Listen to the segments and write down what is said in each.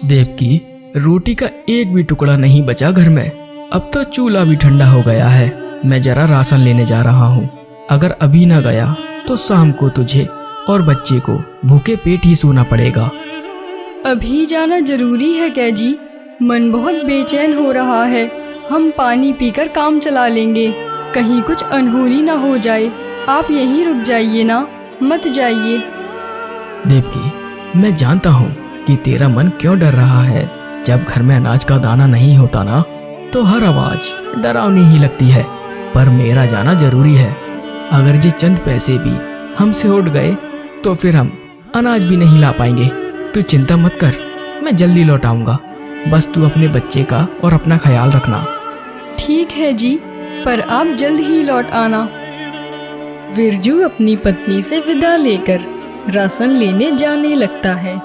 देवकी, रोटी का एक भी टुकड़ा नहीं बचा घर में। अब तो चूल्हा भी ठंडा हो गया है। मैं जरा राशन लेने जा रहा हूँ। अगर अभी ना गया तो शाम को तुझे और बच्चे को भूखे पेट ही सोना पड़ेगा। अभी जाना जरूरी है क्या जी? मन बहुत बेचैन हो रहा है। हम पानी पीकर काम चला लेंगे, कहीं कुछ अनहोनी ना हो जाए। आप यहीं रुक जाइए ना, मत जाइए। देवकी, मैं जानता हूँ कि तेरा मन क्यों डर रहा है। जब घर में अनाज का दाना नहीं होता ना, तो हर आवाज डरावनी ही लगती है। पर मेरा जाना जरूरी है। अगर ये चंद पैसे भी हमसे उठ गए तो फिर हम अनाज भी नहीं ला पाएंगे। तू चिंता मत कर, मैं जल्दी लौट आऊंगा। बस तू अपने बच्चे का और अपना ख्याल रखना। ठीक है जी, पर आप जल्द ही लौट आना। विरजू अपनी पत्नी से विदा लेकर राशन लेने जाने लगता है।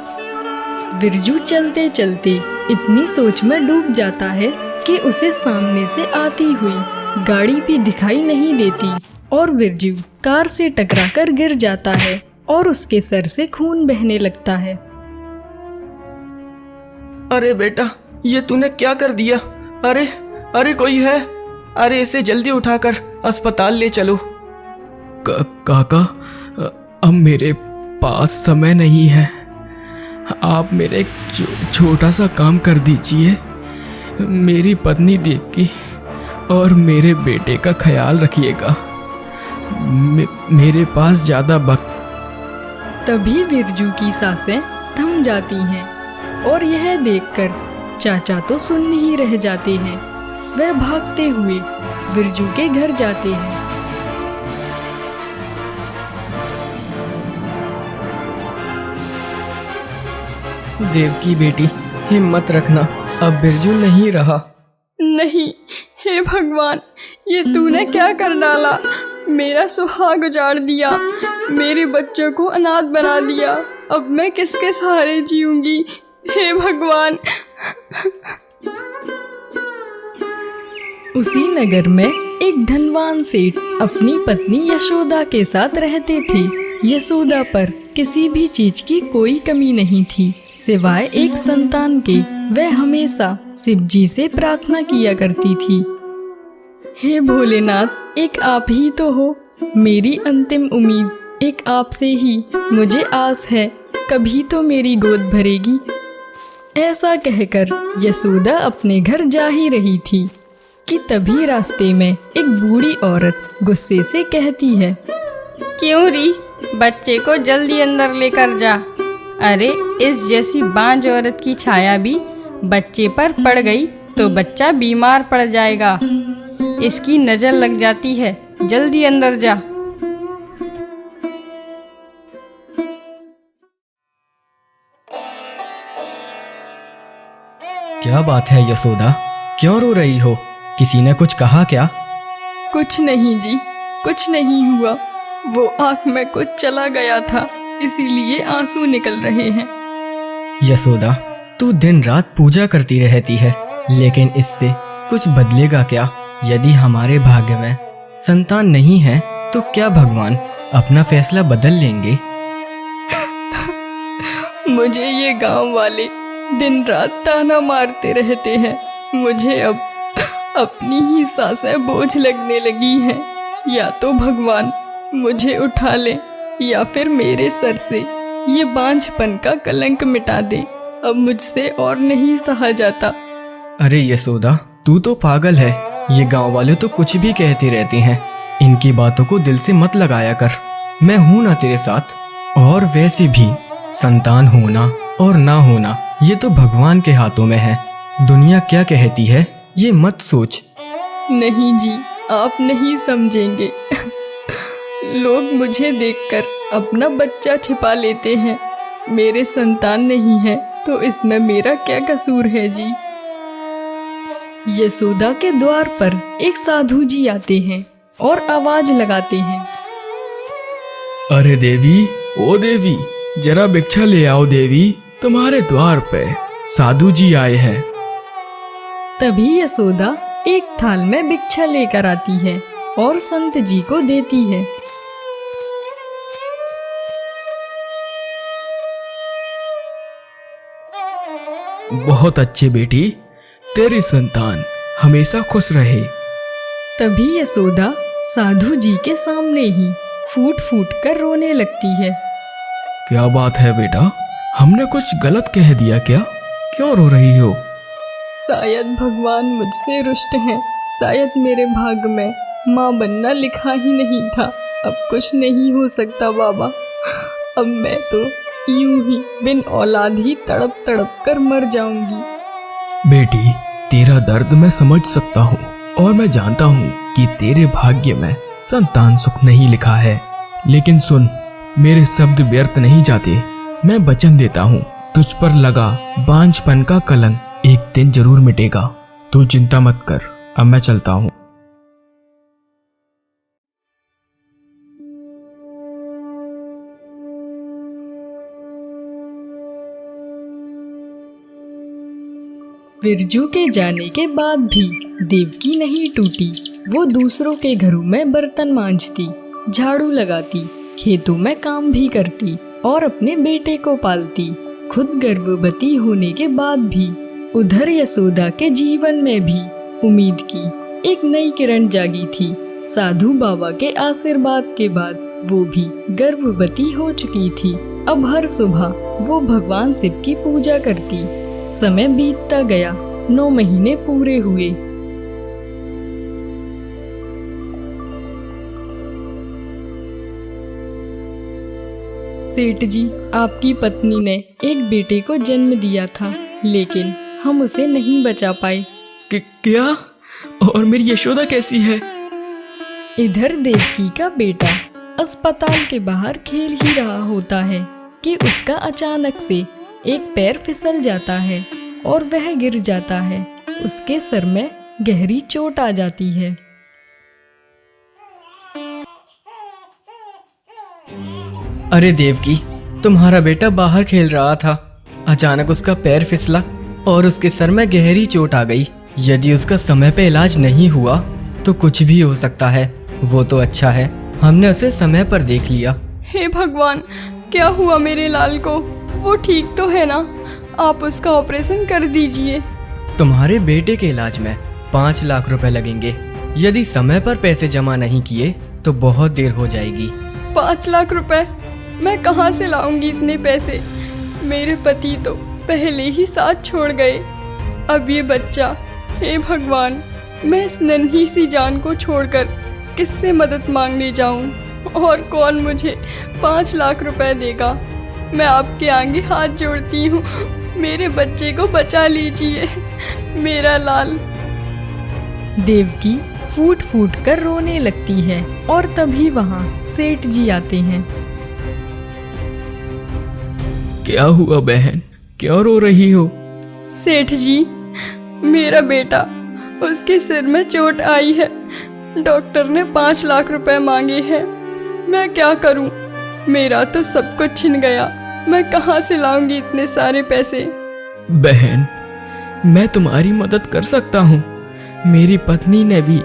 विरजू चलते चलते इतनी सोच में डूब जाता है कि उसे सामने से आती हुई गाड़ी भी दिखाई नहीं देती और विरजू कार से टकराकर गिर जाता है और उसके सर से खून बहने लगता है। अरे बेटा, ये तूने क्या कर दिया? अरे अरे कोई है? अरे इसे जल्दी उठाकर अस्पताल ले चलो। काका, अब मेरे पास समय नहीं है। आप मेरे एक छोटा सा काम कर दीजिए। मेरी पत्नी देवकी और मेरे बेटे का ख्याल रखिएगा। मेरे पास ज्यादा वक्त। तभी विरजू की सांसें थम जाती हैं और यह देखकर चाचा तो सुन्न ही रह जाते हैं। वह भागते हुए विरजू के घर जाते हैं। देवकी बेटी, हिम्मत रखना, अब बिरजू नहीं रहा। नहीं, हे भगवान, ये तूने क्या कर डाला? मेरा सुहाग उजाड़ दिया, मेरे बच्चों को अनाथ बना दिया। अब मैं किसके सहारे जीऊंगी? हे भगवान। उसी नगर में एक धनवान सेठ अपनी पत्नी यशोदा के साथ रहते थे। यशोदा पर किसी भी चीज की कोई कमी नहीं थी सिवाय एक संतान के। वह हमेशा शिव जी से प्रार्थना किया करती थी, हे भोलेनाथ, एक आप ही तो हो मेरी अंतिम उम्मीद। एक आपसे ही मुझे आस है, कभी तो मेरी गोद भरेगी। ऐसा कहकर यशोदा अपने घर जा ही रही थी कि तभी रास्ते में एक बूढ़ी औरत गुस्से से कहती है, क्यों री, बच्चे को जल्दी अंदर लेकर जा। अरे इस जैसी बांझ औरत की छाया भी बच्चे पर पड़ गई तो बच्चा बीमार पड़ जाएगा। इसकी नजर लग जाती है, जल्दी अंदर जा। क्या बात है यशोदा, क्यों रो रही हो? किसी ने कुछ कहा क्या? कुछ नहीं जी, कुछ नहीं हुआ। वो आँख में कुछ चला गया था, इसीलिए आंसू निकल रहे हैं। यशोदा, तू दिन रात पूजा करती रहती है, लेकिन इससे कुछ बदलेगा क्या? यदि हमारे भाग्य में संतान नहीं है तो क्या भगवान अपना फैसला बदल लेंगे? मुझे ये गांव वाले दिन रात ताना मारते रहते हैं। मुझे अब अपनी ही सांसें बोझ लगने लगी हैं। या तो भगवान मुझे उठा ले या फिर मेरे सर से ये बांझपन का कलंक मिटा दे। अब मुझसे और नहीं सहा जाता। अरे यशोदा, तू तो पागल है। ये गांव वाले तो कुछ भी कहते रहते हैं। इनकी बातों को दिल से मत लगाया कर। मैं हूं ना तेरे साथ। और वैसे भी संतान होना और ना होना ये तो भगवान के हाथों में है। दुनिया क्या कहती है ये मत सोच। नहीं जी, आप नहीं समझेंगे। लोग मुझे देखकर अपना बच्चा छिपा लेते हैं। मेरे संतान नहीं है तो इसमें मेरा क्या कसूर है जी? यशोदा के द्वार पर एक साधु जी आते हैं और आवाज लगाते हैं, अरे देवी, ओ देवी, जरा भिक्षा ले आओ देवी, तुम्हारे द्वार पे साधु जी आए हैं। तभी यशोदा एक थाल में भिक्षा लेकर आती है और संत जी को देती है। बहुत अच्छे बेटी, तेरी संतान हमेशा खुश रहे। तभी यशोदा साधु जी के सामने ही फूट फूट कर रोने लगती है। क्या बात है बेटा, हमने कुछ गलत कह दिया क्या? क्यों रो रही हो? शायद भगवान मुझसे रुष्ट हैं। शायद मेरे भाग्य में माँ बनना लिखा ही नहीं था। अब कुछ नहीं हो सकता बाबा। अब मैं तो यूं ही बिन औलाद ही तड़प तड़प कर मर जाऊंगी। बेटी, तेरा दर्द मैं समझ सकता हूँ और मैं जानता हूँ कि तेरे भाग्य में संतान सुख नहीं लिखा है। लेकिन सुन, मेरे शब्द व्यर्थ नहीं जाते। मैं वचन देता हूँ, तुझ पर लगा बांझपन का कलंक एक दिन जरूर मिटेगा। तू चिंता मत कर, अब मैं चलता हूँ। बिरजू के जाने के बाद भी देवकी नहीं टूटी। वो दूसरों के घरों में बर्तन मांजती, झाड़ू लगाती, खेतों में काम भी करती और अपने बेटे को पालती। खुद गर्भवती होने के बाद भी उधर यशोदा के जीवन में भी उम्मीद की एक नई किरण जागी थी। साधु बाबा के आशीर्वाद के बाद वो भी गर्भवती हो चुकी थी। अब हर सुबह वो भगवान शिव की पूजा करती। समय बीतता गया, 9 महीने पूरे हुए। सेठ जी, आपकी पत्नी ने एक बेटे को जन्म दिया था, लेकिन हम उसे नहीं बचा पाए। क्या? और मेरी यशोदा कैसी है? इधर देवकी का बेटा अस्पताल के बाहर खेल ही रहा होता है कि उसका अचानक से एक पैर फिसल जाता है और वह गिर जाता है। उसके सर में गहरी चोट आ जाती है। अरे देवकी, तुम्हारा बेटा बाहर खेल रहा था, अचानक उसका पैर फिसला और उसके सर में गहरी चोट आ गई। यदि उसका समय पे इलाज नहीं हुआ तो कुछ भी हो सकता है। वो तो अच्छा है हमने उसे समय पर देख लिया। हे भगवान, क्या हुआ मेरे लाल को? वो ठीक तो है ना? आप उसका ऑपरेशन कर दीजिए। तुम्हारे बेटे के इलाज में 5 लाख रुपए लगेंगे। यदि समय पर पैसे जमा नहीं किए तो बहुत देर हो जाएगी। 5 लाख रुपए? मैं कहाँ से लाऊंगी इतने पैसे? मेरे पति तो पहले ही साथ छोड़ गए। अब ये बच्चा, हे भगवान, मैं इस नन्ही सी जान को छोड़कर किससे मदद मांगने जाऊं? और कौन मुझे 5 लाख रुपए देगा? मैं आपके आगे हाथ जोड़ती हूँ, मेरे बच्चे को बचा लीजिए, मेरा लाल। देवकी फूट फूट कर रोने लगती है और तभी वहाँ सेठ जी आते हैं। क्या हुआ बहन, क्यों रो रही हो? सेठ जी, मेरा बेटा, उसके सिर में चोट आई है। डॉक्टर ने 5 लाख रुपए मांगे हैं। मैं क्या करूं? मेरा तो सब कुछ छिन गया। मैं कहाँ से लाऊंगी इतने सारे पैसे? बहन, मैं तुम्हारी मदद कर सकता हूँ। मेरी पत्नी ने भी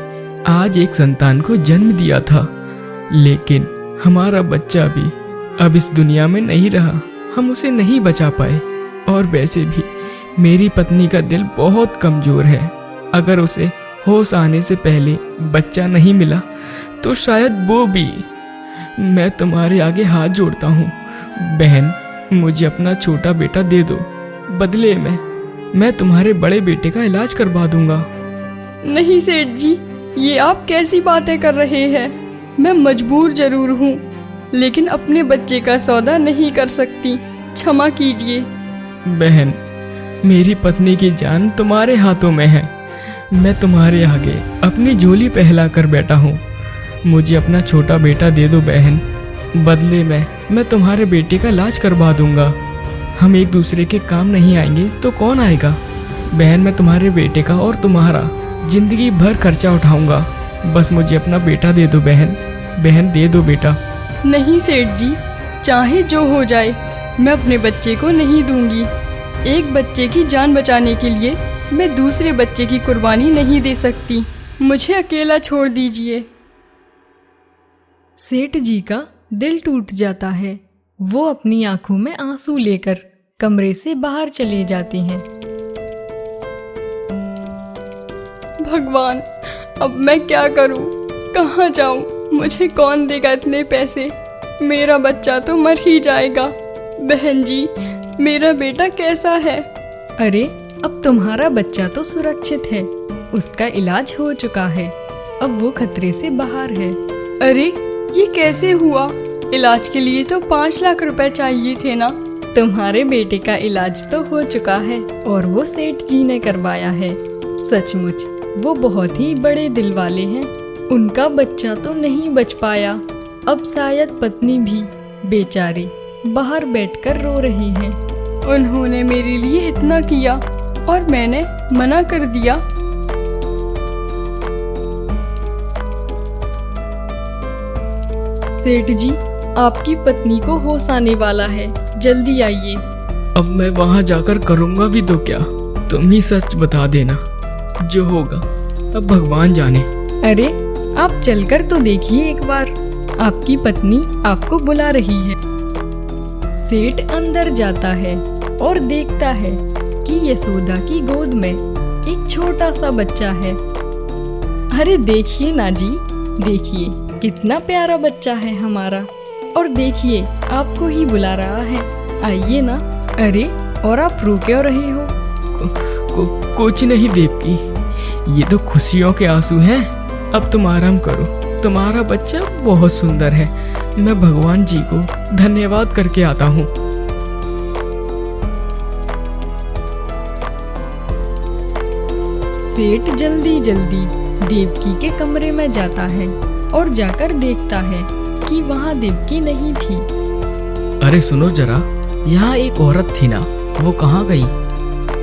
आज एक संतान को जन्म दिया था, लेकिन हमारा बच्चा भी अब इस दुनिया में नहीं रहा। हम उसे नहीं बचा पाए। और वैसे भी मेरी पत्नी का दिल बहुत कमजोर है। अगर उसे होश आने से पहले बच्चा नहीं मिला तो शायद वो भी। मैं तुम्हारे आगे हाथ जोड़ता हूँ बहन, मुझे अपना छोटा बेटा दे दो। बदले में मैं तुम्हारे बड़े बेटे का इलाज करवा दूंगा। नहीं सेठ जी, ये आप कैसी बातें कर रहे हैं? मैं मजबूर जरूर हूँ, लेकिन अपने बच्चे का सौदा नहीं कर सकती। क्षमा कीजिए। बहन, मेरी पत्नी की जान तुम्हारे हाथों में है। मैं तुम्हारे आगे अपनी झोली पहला कर बैठा हूँ। मुझे अपना छोटा बेटा दे दो बहन। बदले में मैं तुम्हारे बेटे का इलाज करवा दूंगा। हम एक दूसरे के काम नहीं आएंगे तो कौन आएगा? बहन, मैं तुम्हारे बेटे का और तुम्हारा जिंदगी भर खर्चा उठाऊंगा। बस मुझे अपना बेटा दे दो बहन। बहन, दे दो बेटा। नहीं सेठ जी, चाहे जो हो जाए, मैं अपने बच्चे को नहीं दूंगी। एक बच्चे की जान बचाने के लिए मैं दूसरे बच्चे की कुर्बानी नहीं दे सकती। मुझे अकेला छोड़ दीजिए। सेठ जी का दिल टूट जाता है। वो अपनी आंखों में आंसू लेकर कमरे से बाहर चले जाते हैं। भगवान, अब मैं क्या करूं? कहाँ जाऊं? मुझे कौन देगा इतने पैसे? मेरा बच्चा तो मर ही जाएगा। बहन जी, मेरा बेटा कैसा है? अरे, अब तुम्हारा बच्चा तो सुरक्षित है, उसका इलाज हो चुका है, अब वो खतरे से बाहर है। अरे, ये कैसे हुआ? इलाज के लिए तो 5 लाख रुपए चाहिए थे ना? तुम्हारे बेटे का इलाज तो हो चुका है और वो सेठ जी ने करवाया है। सचमुच वो बहुत ही बड़े दिल वाले हैं। उनका बच्चा तो नहीं बच पाया। अब शायद पत्नी भी बेचारी बाहर बैठकर रो रही हैं। उन्होंने मेरे लिए इतना किया और मैंने मना कर दिया। सेठ जी, आपकी पत्नी को होश आने वाला है, जल्दी आइए। अब मैं वहां जाकर करूंगा भी तो क्या? तुम ही सच बता देना, जो होगा अब भगवान जाने। अरे, आप चलकर तो देखिए एक बार, आपकी पत्नी आपको बुला रही है। सेठ अंदर जाता है और देखता है कि यशोदा की गोद में एक छोटा सा बच्चा है। अरे देखिए ना जी, देखिए कितना प्यारा बच्चा है हमारा, और देखिए आपको ही बुला रहा है, आइए ना। अरे, और आप रो क्यों रहे हो? कुछ नहीं देवकी, ये तो खुशियों के आंसू हैं। अब तुम आराम करो, तुम्हारा बच्चा बहुत सुंदर है। मैं भगवान जी को धन्यवाद करके आता हूँ। सेठ जल्दी जल्दी देवकी के कमरे में जाता है और जाकर देखता है कि वहाँ देवकी नहीं थी। अरे सुनो जरा, यहाँ एक औरत थी ना, वो कहाँ गई?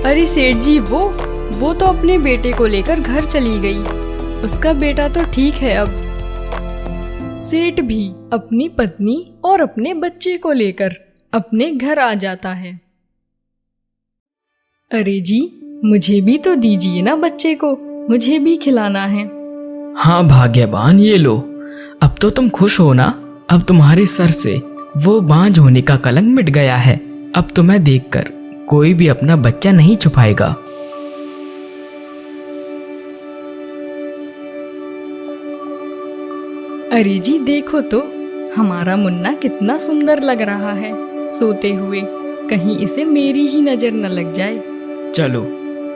अरे सेठ जी, वो तो अपने बेटे को लेकर घर चली गई। उसका बेटा तो ठीक है अब। सेठ भी अपनी पत्नी और अपने बच्चे को लेकर अपने घर आ जाता है। अरे जी, मुझे भी तो दीजिए ना बच्चे को, मुझे भी खिलाना है। हाँ भाग्यवान, ये लो। अब तो तुम खुश हो ना? अब तुम्हारे सर से वो बांझ होने का कलंक मिट गया है। अब तुम्हें देखकर कोई भी अपना बच्चा नहीं छुपाएगा। अरे जी देखो तो, हमारा मुन्ना कितना सुंदर लग रहा है सोते हुए। कहीं इसे मेरी ही नजर न लग जाए। चलो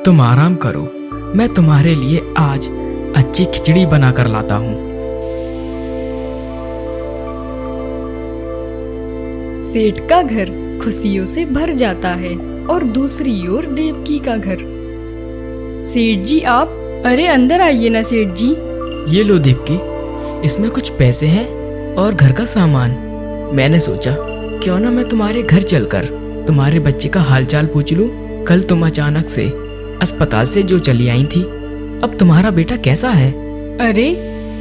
तुम आराम करो, मैं तुम्हारे लिए आज अच्छी खिचड़ी बनाकर लाता हूँ। सेठ का घर खुशियों से भर जाता है और दूसरी ओर देवकी का घर। सेठ जी आप, अरे अंदर आइए ना सेठ जी। ये लो देवकी, इसमें कुछ पैसे हैं और घर का सामान। मैंने सोचा क्यों ना मैं तुम्हारे घर चलकर तुम्हारे बच्चे का हालचाल पूछ लूं। कल तुम अचानक से अस्पताल से जो चली आई थी, अब तुम्हारा बेटा कैसा है? अरे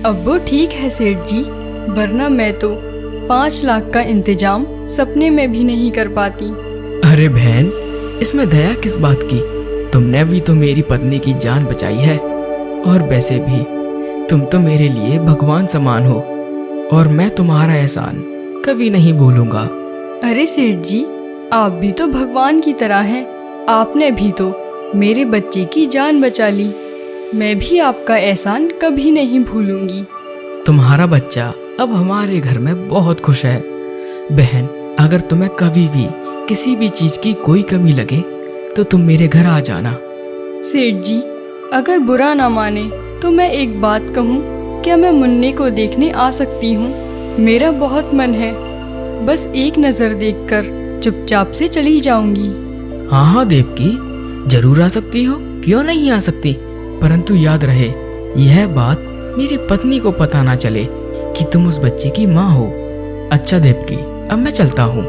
अब वो ठीक है सेठ जी, वरना मैं तो 5 लाख का इंतजाम सपने में भी नहीं कर पाती। अरे बहन, इसमें दया किस बात की? तुमने भी तो मेरी पत्नी की जान बचाई है, और वैसे भी तुम तो मेरे लिए भगवान समान हो, और मैं तुम्हारा एहसान कभी नहीं भूलूंगा। अरे सेठ जी, आप भी तो भगवान की तरह हैं। आपने भी तो मेरे बच्चे की जान बचा ली। मैं भी आपका एहसान कभी नहीं भूलूंगी। तुम्हारा बच्चा अब हमारे घर में बहुत खुश है। बहन, अगर तुम्हें कभी भी किसी भी चीज की कोई कमी लगे तो तुम मेरे घर आ जाना। सेठ जी, अगर बुरा ना माने तो मैं एक बात कहूँ, क्या मैं मुन्ने को देखने आ सकती हूँ? मेरा बहुत मन है, बस एक नज़र देखकर चुपचाप से चली जाऊंगी। हाँ हाँ देवकी, जरूर आ सकती हो, क्यों नहीं आ सकती। परंतु याद रहे, यह बात मेरी पत्नी को पता ना चले कि तुम उस बच्चे की माँ हो। अच्छा देवकी, अब मैं चलता हूँ।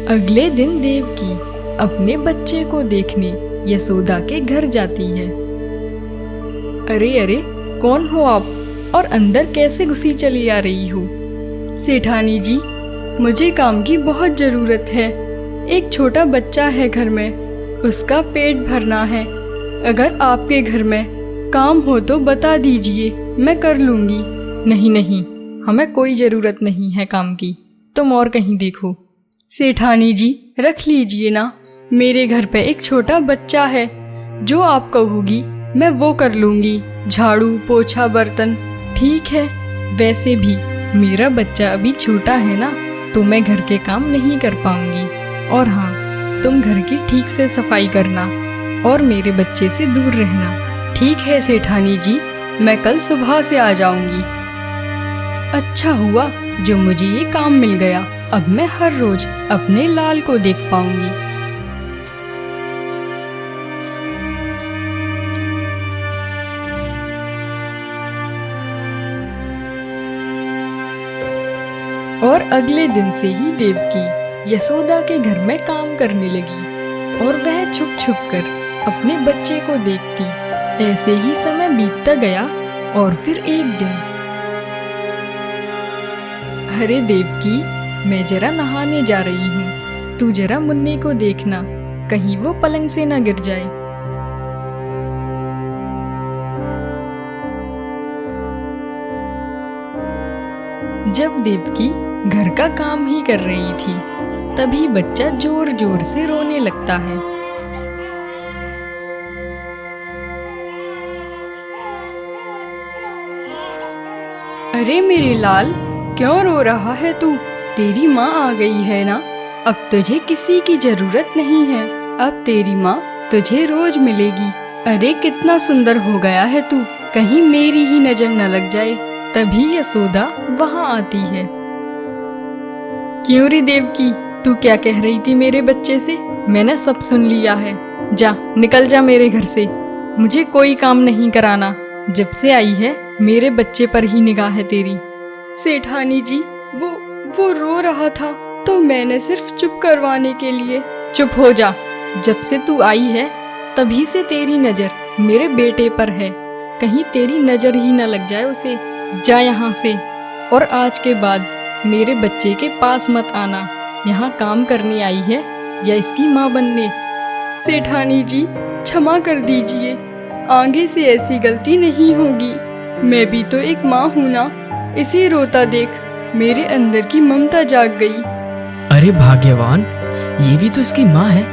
अगले दिन देवकी अपने बच्चे को देखने यशोदा के घर जाती है। अरे अरे, कौन हो आप, और अंदर कैसे घुसी चली आ रही हो? सेठानी जी, मुझे काम की बहुत ज़रूरत है। एक छोटा बच्चा है घर में, उसका पेट भरना है। अगर आपके घर में काम हो तो बता दीजिए, मैं कर लूँगी। नहीं नहीं, हमें कोई ज़रूरत नहीं है काम की, तुम और कहीं देखो। सेठानी जी रख लीजिए ना, मेरे घर पे एक छोटा बच्चा है, जो आप कहोगी मैं वो कर लूँगी, झाड़ू पोछा बर्तन। ठीक है, वैसे भी मेरा बच्चा अभी छोटा है ना, तो मैं घर के काम नहीं कर पाऊंगी। और हाँ, तुम घर की ठीक से सफाई करना और मेरे बच्चे से दूर रहना। ठीक है सेठानी जी, मैं कल सुबह से आ जाऊंगी। अच्छा हुआ जो मुझे ये काम मिल गया, अब मैं हर रोज अपने लाल को देख पाऊंगी। और अगले दिन से ही देवकी यशोदा के घर में काम करने लगी और वह छुप छुप कर अपने बच्चे को देखती। ऐसे ही समय बीतता गया और फिर एक दिन, अरे देवकी, मैं जरा नहाने जा रही हूँ, तू जरा मुन्ने को देखना, कहीं वो पलंग से न गिर जाए। जब देवकी घर का काम ही कर रही थी, तभी बच्चा जोर जोर से रोने लगता है। अरे मेरे लाल, क्यों रो रहा है तू? तेरी माँ आ गई है ना, अब तुझे किसी की जरूरत नहीं है। अब तेरी माँ तुझे रोज मिलेगी। अरे कितना सुंदर हो गया है तू, कहीं मेरी ही नजर न लग जाए। तभी यशोदा वहां आती है। क्यों रे देवकी, तू क्या कह रही थी मेरे बच्चे से? मैंने सब सुन लिया है, जा निकल जा मेरे घर से, मुझे कोई काम नहीं कराना। जब से आई है मेरे बच्चे पर ही निगाह है तेरी। सेठानी जी, वो रो रहा था तो मैंने सिर्फ चुप करवाने के लिए। चुप हो जा, जब से तू आई है तभी से तेरी नजर मेरे बेटे पर है, कहीं तेरी नजर ही न लग जाए उसे। जा यहाँ से, और आज के बाद मेरे बच्चे के पास मत आना। यहाँ काम करने आई है या इसकी माँ बनने? सेठानी जी क्षमा कर दीजिए, आगे से ऐसी गलती नहीं होगी। मैं भी तो एक माँ हूँ ना, इसे रोता देख मेरे अंदर की ममता जाग गई। अरे भाग्यवान, ये भी तो इसकी माँ है,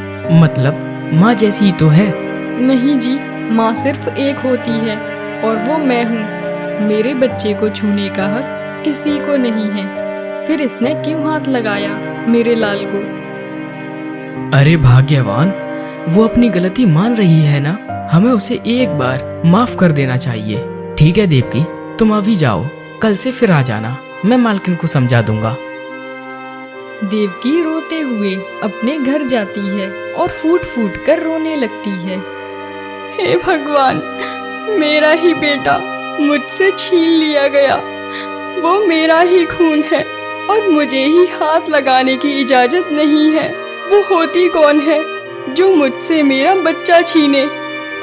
मतलब माँ जैसी ही तो है। नहीं जी, माँ सिर्फ एक होती है और वो मैं हूँ। मेरे बच्चे को छूने का हक किसी को नहीं है, फिर इसने क्यों हाथ लगाया मेरे लाल को? अरे भाग्यवान, वो अपनी गलती मान रही है ना, हमें उसे एक बार माफ कर देना चाहिए। ठीक है देवकी, तुम अभी जाओ, कल से फिर आ जाना, मैं मालकिन को समझा दूंगा। देवकी रोते हुए अपने घर जाती है और फूट फूट कर रोने लगती है। हे भगवान, मेरा ही बेटा मुझसे छीन लिया गया। वो मेरा ही खून है और मुझे ही हाथ लगाने की इजाजत नहीं है। वो होती कौन है जो मुझसे मेरा बच्चा छीने?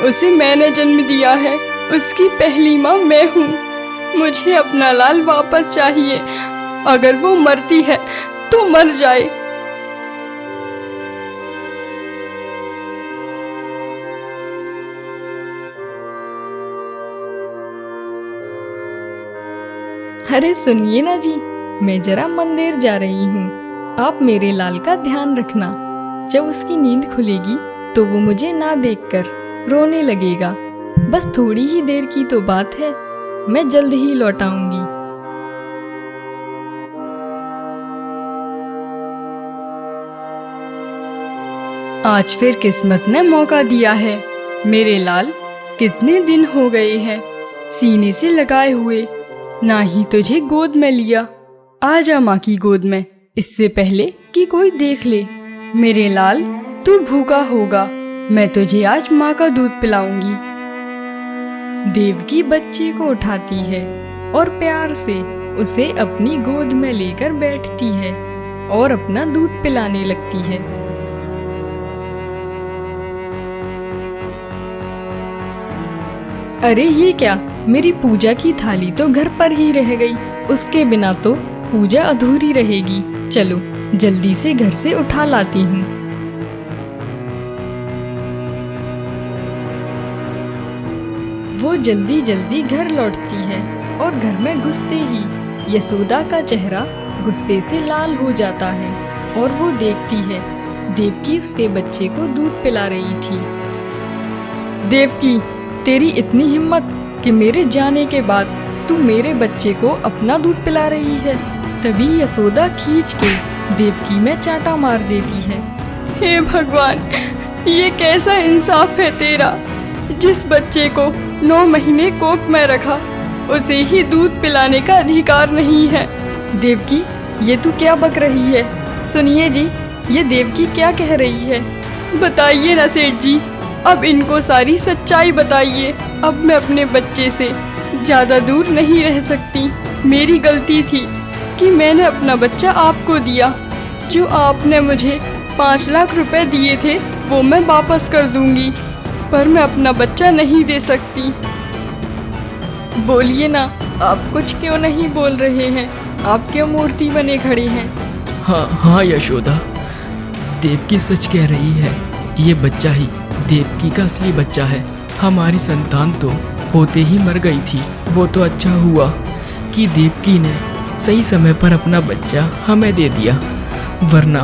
उसे मैंने जन्म दिया है, उसकी पहली माँ मैं हूँ। मुझे अपना लाल वापस चाहिए। अगर वो मरती है तो मर जाए। अरे सुनिए ना जी, मैं जरा मंदिर जा रही हूँ, आप मेरे लाल का ध्यान रखना। जब उसकी नींद खुलेगी तो वो मुझे ना देखकर रोने लगेगा। बस थोड़ी ही देर की तो बात है, मैं जल्द ही लौट आऊंगी। आज फिर किस्मत ने मौका दिया है। मेरे लाल, कितने दिन हो गए हैं सीने से लगाए हुए, ना ही तुझे गोद में लिया। आजा माँ की गोद में, इससे पहले कि कोई देख ले। मेरे लाल, तू भूखा होगा, मैं तुझे आज माँ का दूध पिलाऊंगी। देवकी बच्चे को उठाती है और प्यार से उसे अपनी गोद में लेकर बैठती है और अपना दूध पिलाने लगती है। अरे ये क्या, मेरी पूजा की थाली तो घर पर ही रह गई, उसके बिना तो पूजा अधूरी रहेगी। चलो जल्दी से घर से उठा लाती हूँ। वो जल्दी जल्दी घर लौटती है और घर में घुसते ही यशोदा का चेहरा गुस्से से लाल हो जाता है और वो देखती है देवकी उसके बच्चे को दूध पिला रही थी। देवकी, तेरी इतनी हिम्मत कि मेरे जाने के बाद तू मेरे बच्चे को अपना दूध पिला रही है। तभी यशोदा खींच के देवकी में चांटा मार देती है। हे भगवान, ये कैसा इंसाफ है तेरा। जिस बच्चे को 9 महीने कोख में रखा उसे ही दूध पिलाने का अधिकार नहीं है। देवकी, ये तू क्या बक रही है? सुनिए जी, ये देवकी क्या कह रही है? बताइए ना सेठ जी, अब इनको सारी सच्चाई बताइए। अब मैं अपने बच्चे से ज़्यादा दूर नहीं रह सकती। मेरी गलती थी कि मैंने अपना बच्चा आपको दिया। जो आपने मुझे 5 लाख रुपए दिए थे वो मैं वापस कर दूंगी, पर मैं अपना बच्चा नहीं दे सकती। बोलिए ना, आप कुछ क्यों नहीं बोल रहे हैं? आप क्यों मूर्ति बने खड़े हैं? हाँ यशोदा, देवकी सच कह रही है। ये बच्चा ही देवकी का असली बच्चा है। हमारी संतान तो होते ही मर गई थी। वो तो अच्छा हुआ कि देवकी ने सही समय पर अपना बच्चा हमें दे दिया, वरना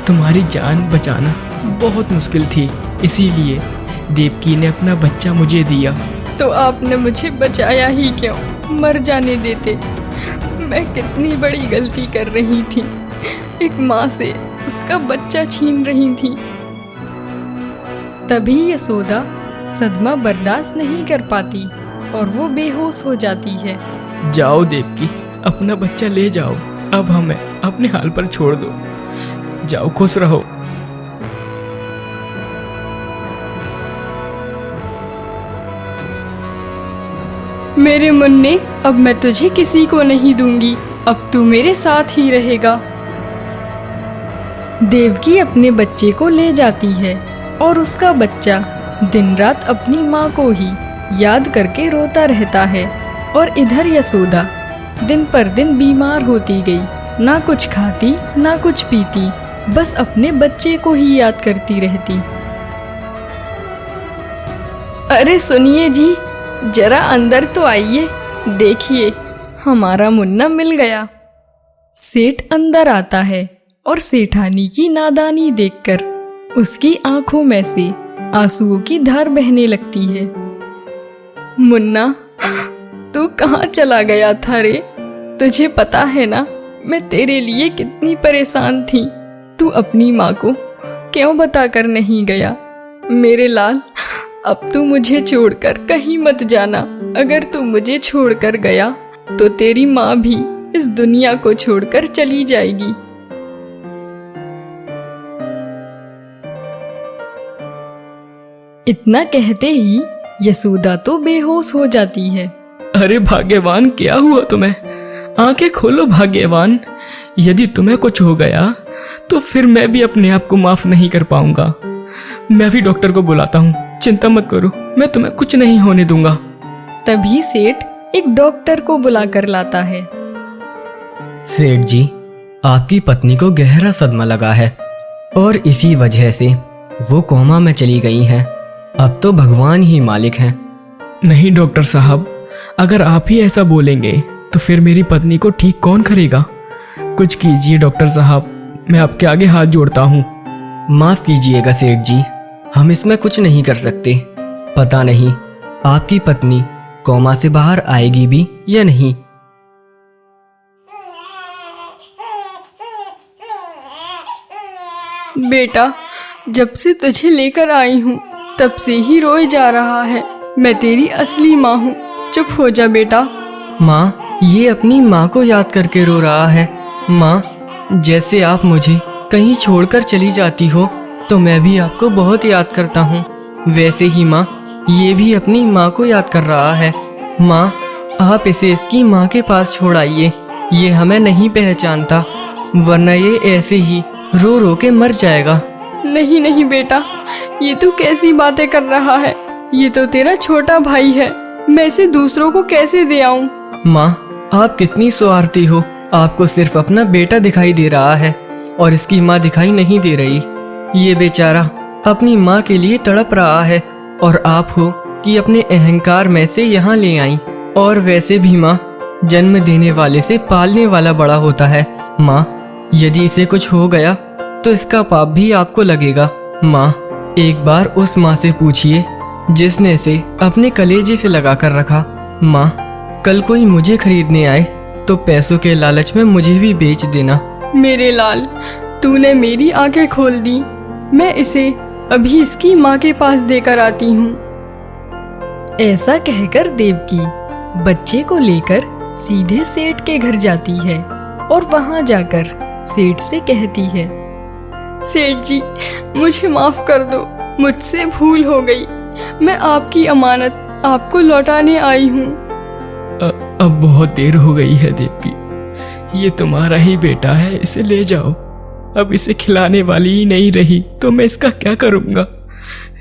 तुम्हारी जान बचाना बहुत मुश्किल थी। इसीलिए देवकी ने अपना बच्चा मुझे दिया। तो आपने मुझे बचाया ही क्यों? मर जाने देते। मैं कितनी बड़ी गलती कर रही थी। एक माँ से उसका बच्चा छीन रही थी। तभी यशोदा सदमा बर्दाश्त नहीं कर पाती और वो बेहोश हो जाती है। जाओ देवकी, अपना बच्चा ले जाओ। अब हमें अपने हाल पर छोड़ दो। जाओ, खुश रहो। मेरे मुन्ने, अब मैं तुझे किसी को नहीं दूंगी। अब तू मेरे साथ ही रहेगा। देवकी अपने बच्चे को ले जाती है और उसका बच्चा दिन रात अपनी माँ को ही याद करके रोता रहता है। और इधर यशोदा दिन पर दिन बीमार होती गई। ना कुछ खाती ना कुछ पीती, बस अपने बच्चे को ही याद करती रहती। अरे सुनिए जी, जरा अंदर तो आइए। देखिए, हमारा मुन्ना मिल गया। सेठ अंदर आता है और सेठानी की नादानी देखकर उसकी आंखों में से आंसुओं की धार बहने लगती है। मुन्ना, तू कहाँ चला गया था रे? तुझे पता है ना मैं तेरे लिए कितनी परेशान थी। तू अपनी माँ को क्यों बताकर नहीं गया? मेरे लाल, अब तू मुझे छोड़कर कहीं मत जाना। अगर तू मुझे छोड़कर गया तो तेरी माँ भी इस दुनिया को छोड़कर चली जाएगी। इतना कहते ही यशोदा तो बेहोश हो जाती है। अरे भाग्यवान, क्या हुआ तुम्हें? आंखें खोलो भाग्यवान। यदि तुम्हें कुछ हो गया तो फिर मैं भी अपने आप को माफ नहीं कर पाऊंगा। मैं भी डॉक्टर को बुलाता हूँ। चिंता मत करो, मैं तुम्हें कुछ नहीं होने दूंगा। तभी सेठ एक डॉक्टर को बुलाकर लाता है। सेठ जी, आपकी पत्नी को गहरा सदमा लगा है और इसी वजह से वो कोमा में चली गई हैं। अब तो भगवान ही मालिक हैं। नहीं डॉक्टर साहब, अगर आप ही ऐसा बोलेंगे तो फिर मेरी पत्नी को ठीक कौन करेगा? कुछ कीजिए डॉक्टर साहब, मैं आपके आगे हाथ जोड़ता हूँ। माफ कीजिएगा सेठ जी, हम इसमें कुछ नहीं कर सकते। पता नहीं आपकी पत्नी कोमा से बाहर आएगी भी या नहीं। बेटा, जब से तुझे लेकर आई हूँ तब से ही रोए जा रहा है। मैं तेरी असली माँ हूँ। चुप हो जा बेटा। माँ, ये अपनी माँ को याद करके रो रहा है। माँ, जैसे आप मुझे कहीं छोड़कर चली जाती हो तो मैं भी आपको बहुत याद करता हूँ, वैसे ही माँ ये भी अपनी माँ को याद कर रहा है। माँ, आप इसे इसकी माँ के पास छोड़ आइए। ये हमें नहीं पहचानता, वरना ये ऐसे ही रो रो के मर जाएगा। नहीं नहीं बेटा, ये तू कैसी बातें कर रहा है? ये तो तेरा छोटा भाई है। मैं इसे दूसरों को कैसे दे आऊं? माँ, आप कितनी स्वार्थी हो। आपको सिर्फ अपना बेटा दिखाई दे रहा है और इसकी माँ दिखाई नहीं दे रही। ये बेचारा अपनी माँ के लिए तड़प रहा है और आप हो कि अपने अहंकार में से यहाँ ले आई। और वैसे भी माँ, जन्म देने वाले से पालने वाला बड़ा होता है। माँ, यदि इसे कुछ हो गया तो इसका पाप भी आपको लगेगा। माँ, एक बार उस माँ से पूछिए जिसने इसे अपने कलेजे से लगा कर रखा। माँ, कल कोई मुझे खरीदने आए तो पैसों के लालच में मुझे भी बेच देना। मेरे लाल, तूने मेरी आंखें खोल दी। मैं इसे अभी इसकी माँ के पास देकर आती हूँ। ऐसा कहकर देवकी बच्चे को लेकर सीधे सेठ के घर जाती है और वहां जाकर सेठ से कहती है, सेठ जी, मुझे माफ कर दो, मुझसे भूल हो गई। मैं आपकी अमानत आपको लौटाने आई हूँ। अब बहुत देर हो गई है देवकी, ये तुम्हारा ही बेटा है, इसे ले जाओ। अब इसे खिलाने वाली ही नहीं रही तो मैं इसका क्या करूँगा।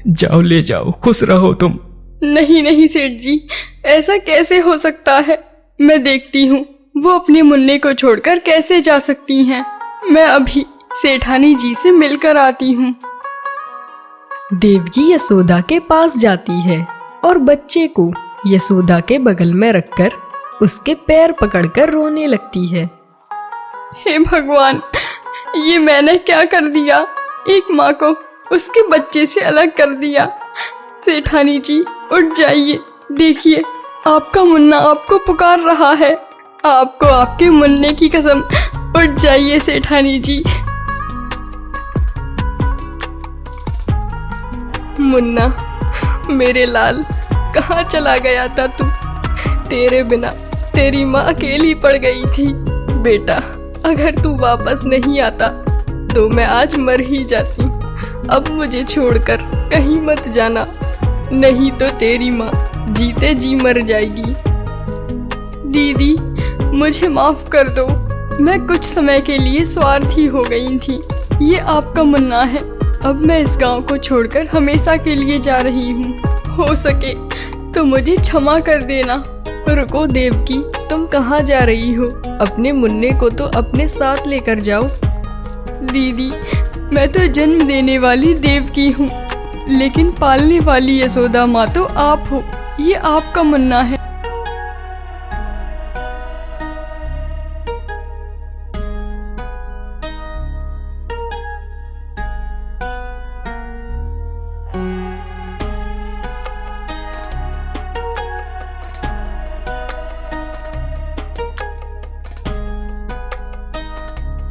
जाओ, ले जाओ, खुश रहो तुम। नहीं नहीं सेठ जी, ऐसा कैसे हो सकता है। मैं देखती हूँ वो अपने मुन्ने को छोड़कर कैसे जा सकती हैं। मैं अभी सेठानी जी से मिलकर आती हूँ। देवकी यशोदा के पास जाती है और बच्चे को यशोदा के बगल में रखकर उसके पैर पकड़कर रोने लगती है। हे भगवान, ये मैंने क्या कर दिया। एक माँ को उसके बच्चे से अलग कर दिया। सेठानी जी, उठ जाइए, देखिए आपका मुन्ना आपको पुकार रहा है। आपको आपके मुन्ने की कसम, उठ जाइए सेठानी जी। मुन्ना, मेरे लाल, कहाँ चला गया था तू। तेरे बिना तेरी माँ अकेली पड़ गई थी। बेटा, अगर तू वापस नहीं आता तो मैं आज मर ही जाती। अब मुझे छोड़कर कहीं मत जाना, नहीं तो तेरी माँ जीते जी मर जाएगी। दीदी, मुझे माफ कर दो। मैं कुछ समय के लिए स्वार्थी हो गई थी। ये आपका मुन्ना है। अब मैं इस गांव को छोड़कर हमेशा के लिए जा रही हूँ। हो सके तो मुझे क्षमा कर देना। रुको देवकी, तुम कहाँ जा रही हो? अपने मुन्ने को तो अपने साथ लेकर जाओ। दीदी, मैं तो जन्म देने वाली देवकी हूँ, लेकिन पालने वाली यशोदा माँ तो आप हो। ये आपका मुन्ना है।